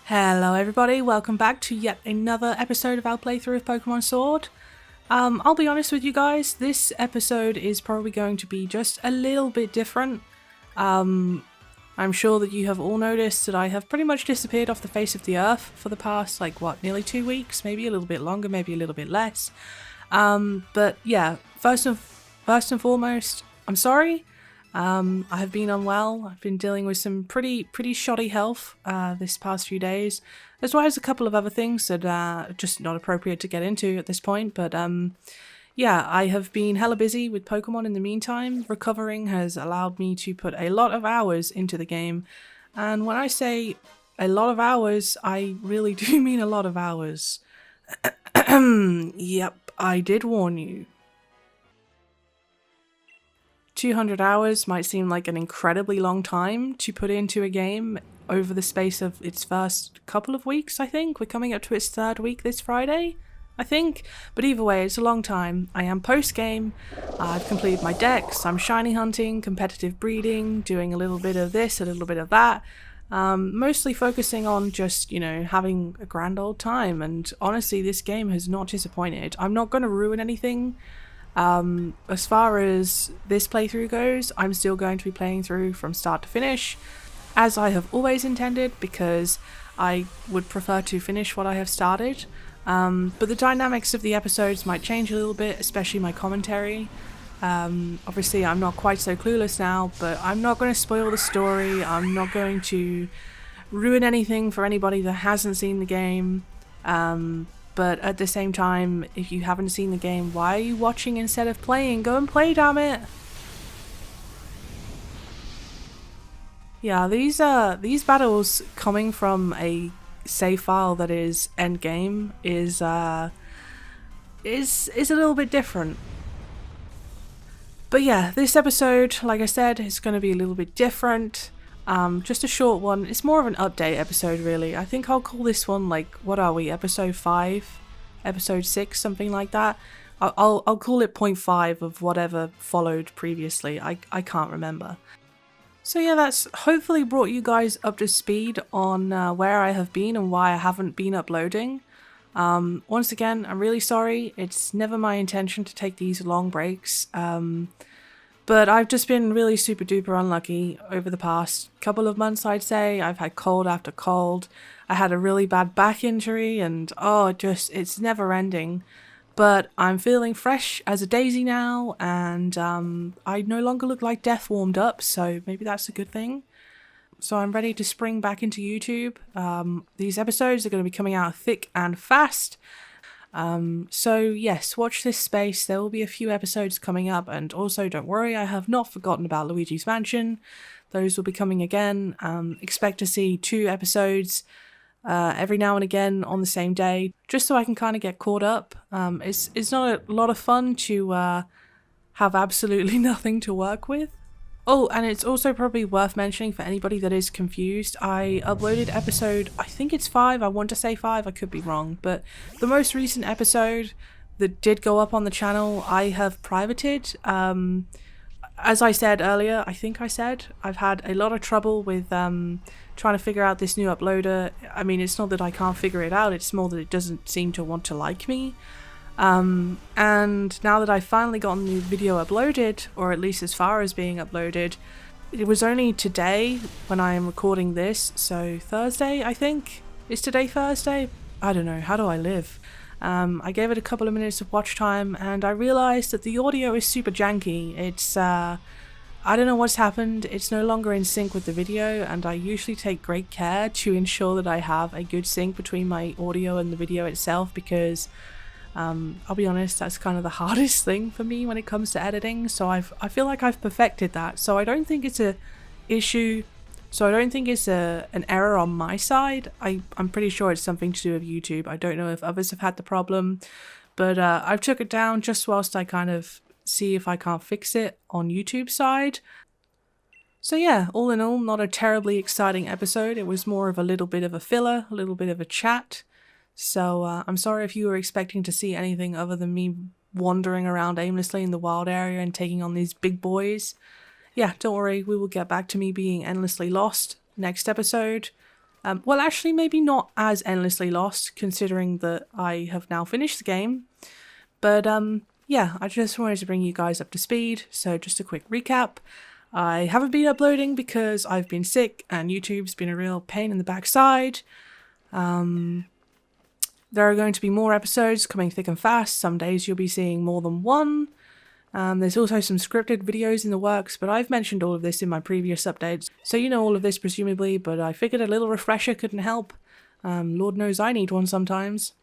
Hello everybody, welcome back to yet another episode of our playthrough of Pokemon Sword. I'll be honest with you guys, this episode is probably going to be just a little bit different. I'm sure that you have all noticed that I have pretty much disappeared off the face of the earth for the past, nearly 2 weeks, maybe a little bit longer, maybe a little bit less. But yeah, first and foremost, I'm sorry. I have been unwell. I've been dealing with some pretty shoddy health this past few days, as well as a couple of other things that are just not appropriate to get into at this point. But yeah, I have been hella busy with Pokemon in the meantime. Recovering has allowed me to put a lot of hours into the game, and when I say a lot of hours, I really do mean a lot of hours. Yep, I did warn you. 200 hours might seem like an incredibly long time to put into a game over the space of its first couple of weeks, I think. We're coming up to its third week this Friday, I think. But either way, it's a long time. I am post-game. I've completed my decks. I'm shiny hunting, competitive breeding, doing a little bit of this, a little bit of that. Mostly focusing on just, having a grand old time. And honestly, this game has not disappointed. I'm not going to ruin anything. As far as this playthrough goes, I'm still going to be playing through from start to finish, as I have always intended, because I would prefer to finish what I have started. But the dynamics of the episodes might change a little bit, especially my commentary. Obviously, I'm not quite so clueless now, but I'm not going to spoil the story. I'm not going to ruin anything for anybody that hasn't seen the game. But at the same time, if you haven't seen the game, why are you watching instead of playing? Go and play, damn it! Yeah, these battles coming from a save file that is endgame is a little bit different. But yeah, this episode, like I said, is going to be a little bit different. Just a short one. It's more of an update episode, really. I think I'll call this one, what are we, episode 5? Episode 6, something like that. I'll call it 0.5 of whatever followed previously. I can't remember. So yeah, that's hopefully brought you guys up to speed on where I have been and why I haven't been uploading. Once again, I'm really sorry. It's never my intention to take these long breaks. But I've just been really super duper unlucky over the past couple of months, I'd say. I've had cold after cold. I had a really bad back injury and it's never ending. But I'm feeling fresh as a daisy now, and I no longer look like death warmed up, so maybe that's a good thing. So I'm ready to spring back into YouTube. These episodes are going to be coming out thick and fast. So yes, watch this space. There will be a few episodes coming up, and also don't worry, I have not forgotten about Luigi's Mansion. Those will be coming again. Expect to see 2 episodes every now and again on the same day, just so I can kind of get caught up. It's not a lot of fun to have absolutely nothing to work with. Oh, and it's also probably worth mentioning for anybody that is confused, I uploaded episode, I think it's 5, I want to say 5, I could be wrong, but the most recent episode that did go up on the channel, I have privated. As I said earlier, I've had a lot of trouble with trying to figure out this new uploader. I mean, it's not that I can't figure it out, it's more that it doesn't seem to want to like me. And now that I've finally gotten the video uploaded, or at least as far as being uploaded, it was only today when I am recording this, so Thursday, I think? Is today Thursday? I don't know, how do I live? I gave it a couple of minutes of watch time, and I realised that the audio is super janky. It's, I don't know what's happened, it's no longer in sync with the video, and I usually take great care to ensure that I have a good sync between my audio and the video itself, because I'll be honest, that's kind of the hardest thing for me when it comes to editing, so I feel like I've perfected that, so I don't think it's an issue, so I don't think it's an error on my side. I'm pretty sure it's something to do with YouTube. I don't know if others have had the problem, but I've took it down just whilst I kind of see if I can't fix it on YouTube side. So yeah, all in all, not a terribly exciting episode. It was more of a little bit of a filler, a little bit of a chat. So I'm sorry if you were expecting to see anything other than me wandering around aimlessly in the wild area and taking on these big boys. Yeah, don't worry, we will get back to me being endlessly lost next episode. Well, actually, maybe not as endlessly lost, considering that I have now finished the game. But yeah, I just wanted to bring you guys up to speed. So just a quick recap. I haven't been uploading because I've been sick and YouTube's been a real pain in the backside. There are going to be more episodes coming thick and fast. Some days you'll be seeing more than one. There's also some scripted videos in the works, but I've mentioned all of this in my previous updates, so you know all of this presumably, but I figured a little refresher couldn't help. Lord knows I need one sometimes.